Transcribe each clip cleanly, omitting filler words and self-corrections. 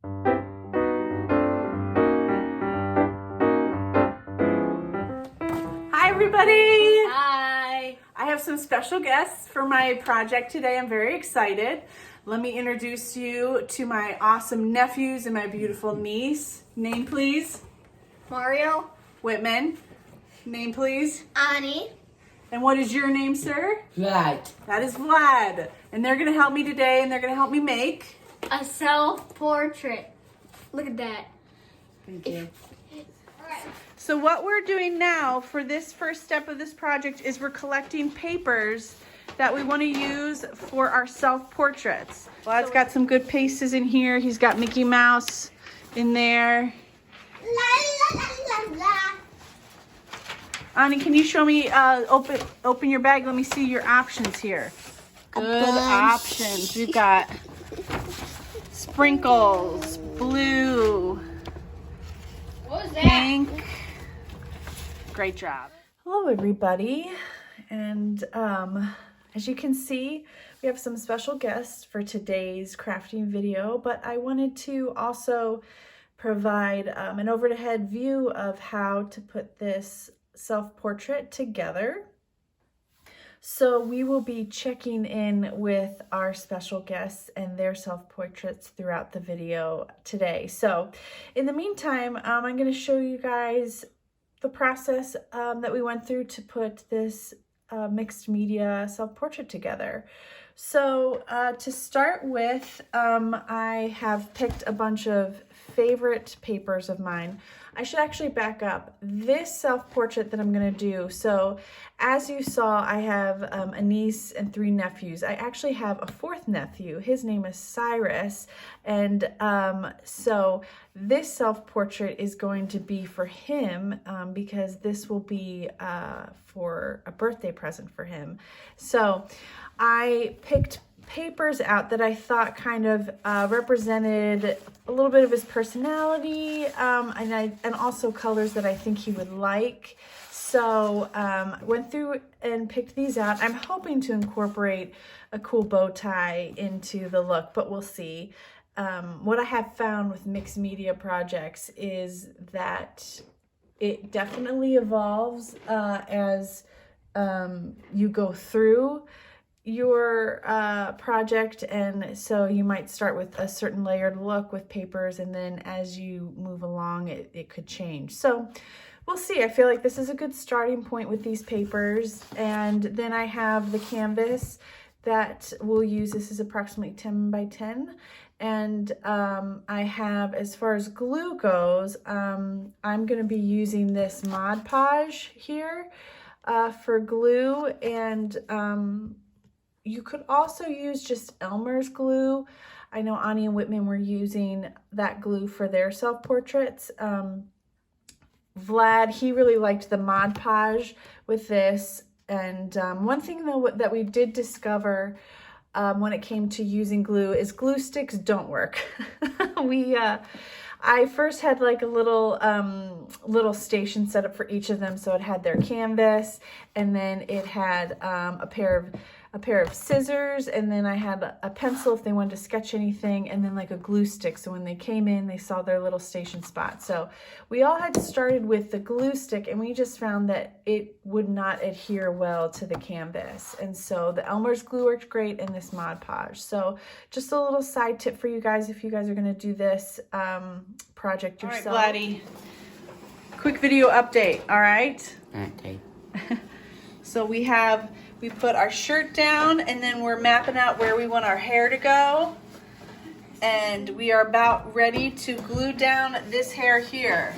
Hi everybody! Hi! I have some special guests for my project today. I'm very excited. Let me introduce you to my awesome nephews and my beautiful niece. Name please. Mario. Whitman. Name please. Ani. And what is your name, sir? Vlad. That is Vlad. And they're gonna help me today and they're gonna help me make A self-portrait. Look at that. Thank you. So what we're doing now for this first step of this project is we're collecting papers that we want to use for our self-portraits. Vlad's got some good pieces in here. He's got Mickey Mouse in there. La la la la la. Ani, can you show me, open your bag? Let me see your options here. Good options. We've got sprinkles, blue, What was that? pink. Great job. Hello everybody, and as you can see, we have some special guests for today's crafting video, but I wanted to also provide an overhead view of how to put this self-portrait together. So we will be checking in with our special guests and their self-portraits throughout the video today. So in the meantime, I'm going to show you guys the process that we went through to put this mixed media self-portrait together. So to start with, I have picked a bunch of favorite papers of mine. I should actually back up. This self-portrait that I'm going to do, so as you saw, I have a niece and 3 nephews. I actually have a 4th nephew. His name is Cyrus, and so this self-portrait is going to be for him because this will be for a birthday present for him. So I picked papers out that I thought kind of represented a little bit of his personality and also colors that I think he would like. So went through and picked these out. I'm hoping to incorporate a cool bow tie into the look, but we'll see. What I have found with mixed media projects is that it definitely evolves as you go through your project, and so you might start with a certain layered look with papers, and then as you move along it could change. So we'll see. I feel like this is a good starting point with these papers. And then I have the canvas that we'll use. This is approximately 10 by 10. And I have, as far as glue goes, I'm going to be using this Mod Podge here for glue, and you could also use just Elmer's glue. I know Ani and Whitman were using that glue for their self-portraits. Vlad, he really liked the Mod Podge with this. And one thing though that we did discover when it came to using glue is glue sticks don't work. I first had like a little station set up for each of them. So it had their canvas, and then it had a pair of scissors, and then I had a pencil if they wanted to sketch anything, and then like a glue stick. So when they came in, they saw their little station spot. So we all had started with the glue stick, and we just found that it would not adhere well to the canvas. And so the Elmer's glue worked great, and this Mod Podge. So just a little side tip for you guys if you guys are gonna do this project yourself. All right, Vladdy. Quick video update, all right? Okay. So we put our shirt down, and then we're mapping out where we want our hair to go. And we are about ready to glue down this hair here.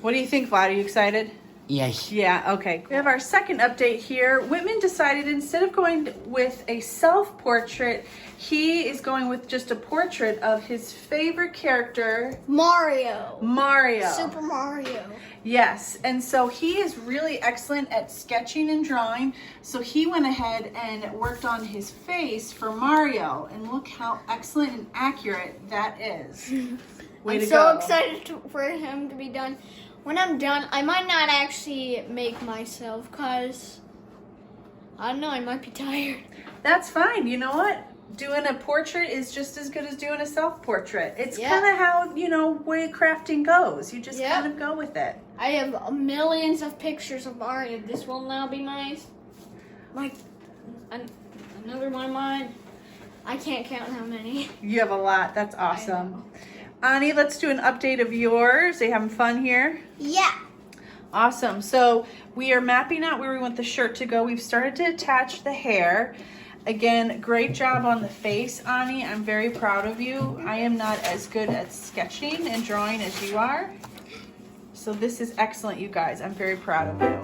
What do you think, Vlad? Are you excited? Yes. Yeah, okay. We have our second update here. Whitman decided instead of going with a self-portrait, he is going with just a portrait of his favorite character, Mario. Mario. Super Mario. Yes, and so he is really excellent at sketching and drawing. So he went ahead and worked on his face for Mario, and look how excellent and accurate that is. Way to I'm go. so excited for him to be done. When I'm done, I might not actually make myself because, I don't know, I might be tired. That's fine. You know what? doing a portrait is just as good as doing a self-portrait. It's Yep. kind of how, you know, way crafting goes. You just Yep. kind of go with it. I have millions of pictures of art. This will now be another one of mine. I can't count how many. You have a lot. That's awesome. Ani, let's do an update of yours. Are you having fun here? Yeah. Awesome. So we are mapping out where we want the shirt to go. We've started to attach the hair. Again, great job on the face, Ani. I'm very proud of you. I am not as good at sketching and drawing as you are. So this is excellent, you guys. I'm very proud of you.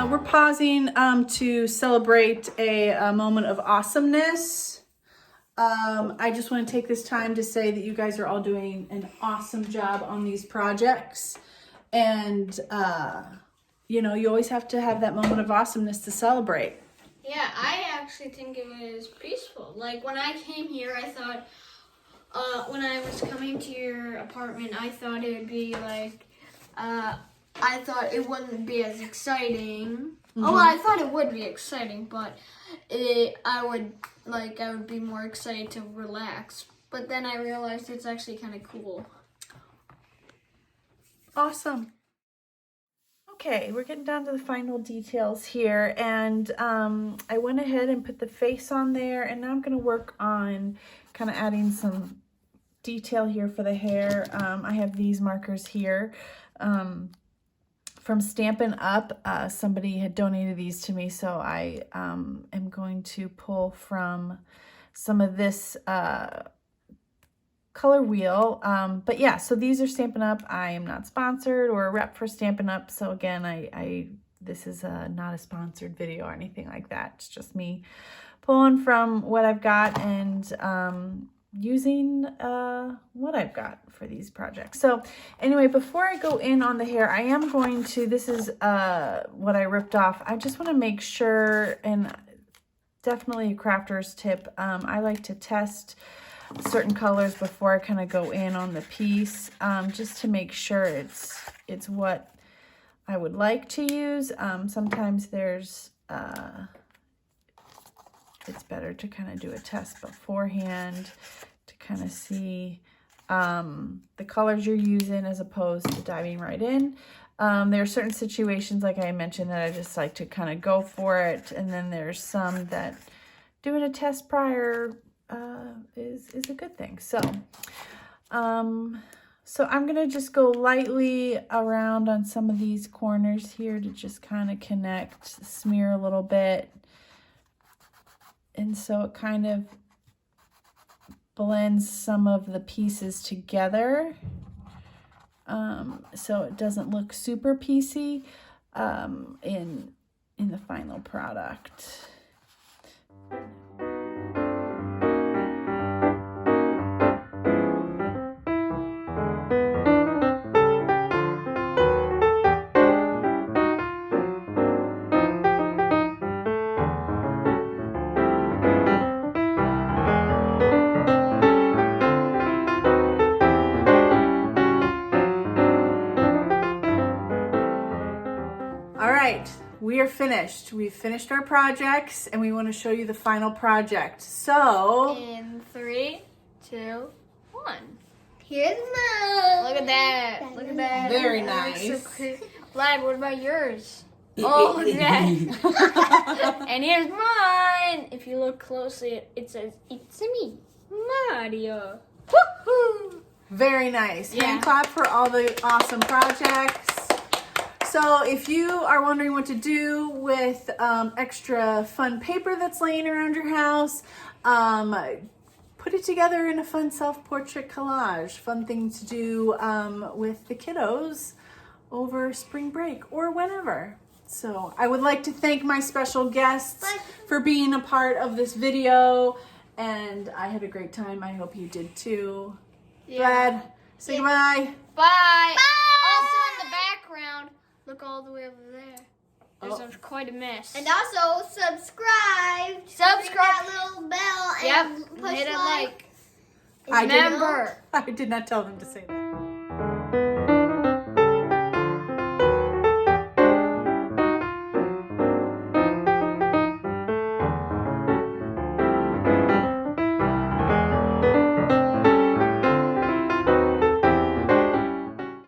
We're pausing to celebrate a moment of awesomeness. I just want to take this time to say that you guys are all doing an awesome job on these projects. And, you know, you always have to have that moment of awesomeness to celebrate. Yeah, I actually think it was peaceful. Like, when I came here, I thought, when I was coming to your apartment, I thought it would be like, I thought it wouldn't be as exciting. Mm-hmm. Oh, well, I thought it would be exciting, but I would be more excited to relax. But then I realized it's actually kind of cool. Awesome. Okay, we're getting down to the final details here, and I went ahead and put the face on there, and now I'm going to work on kind of adding some detail here for the hair. I have these markers here from Stampin' Up. Somebody had donated these to me, so I am going to pull from some of this color wheel. But yeah, so these are Stampin' Up. I am not sponsored or a rep for Stampin' Up. So again, this is not a sponsored video or anything like that. It's just me pulling from what I've got and using what I've got for these projects. So anyway, before I go in on the hair, I am going to, this is what I ripped off. I just want to make sure, and definitely a crafter's tip, I like to test certain colors before I kind of go in on the piece, just to make sure it's what I would like to use. Sometimes there's it's better to kind of do a test beforehand to kind of see the colors you're using as opposed to diving right in. There are certain situations, like I mentioned, that I just like to kind of go for it, and then there's some that doing a test prior is a good thing. So so I'm gonna just go lightly around on some of these corners here to just kind of connect, smear a little bit, and so it kind of blends some of the pieces together, so it doesn't look super piecey in the final product. All right, we are finished. We've finished our projects and we want to show you the final project. So, in 3, 2, 1. Here's mine. Look at that. Look at that. Very That looks nice. so pretty. Vlad, what about yours? Oh, look at that. And here's mine. If you look closely, it says, "It's me, Mario." Woohoo! very nice. Yeah. Hand clap for all the awesome projects. So if you are wondering what to do with extra fun paper that's laying around your house, put it together in a fun self-portrait collage. Fun thing to do with the kiddos over spring break or whenever. So I would like to thank my special guests for being a part of this video, and I had a great time. I hope you did too. Vlad, say goodbye. Bye. Also in the background, look all the way over there. There's quite a mess. And also subscribe. Ring Subscribe. that little bell and push hit a like. like. Remember. I did not tell them to say that.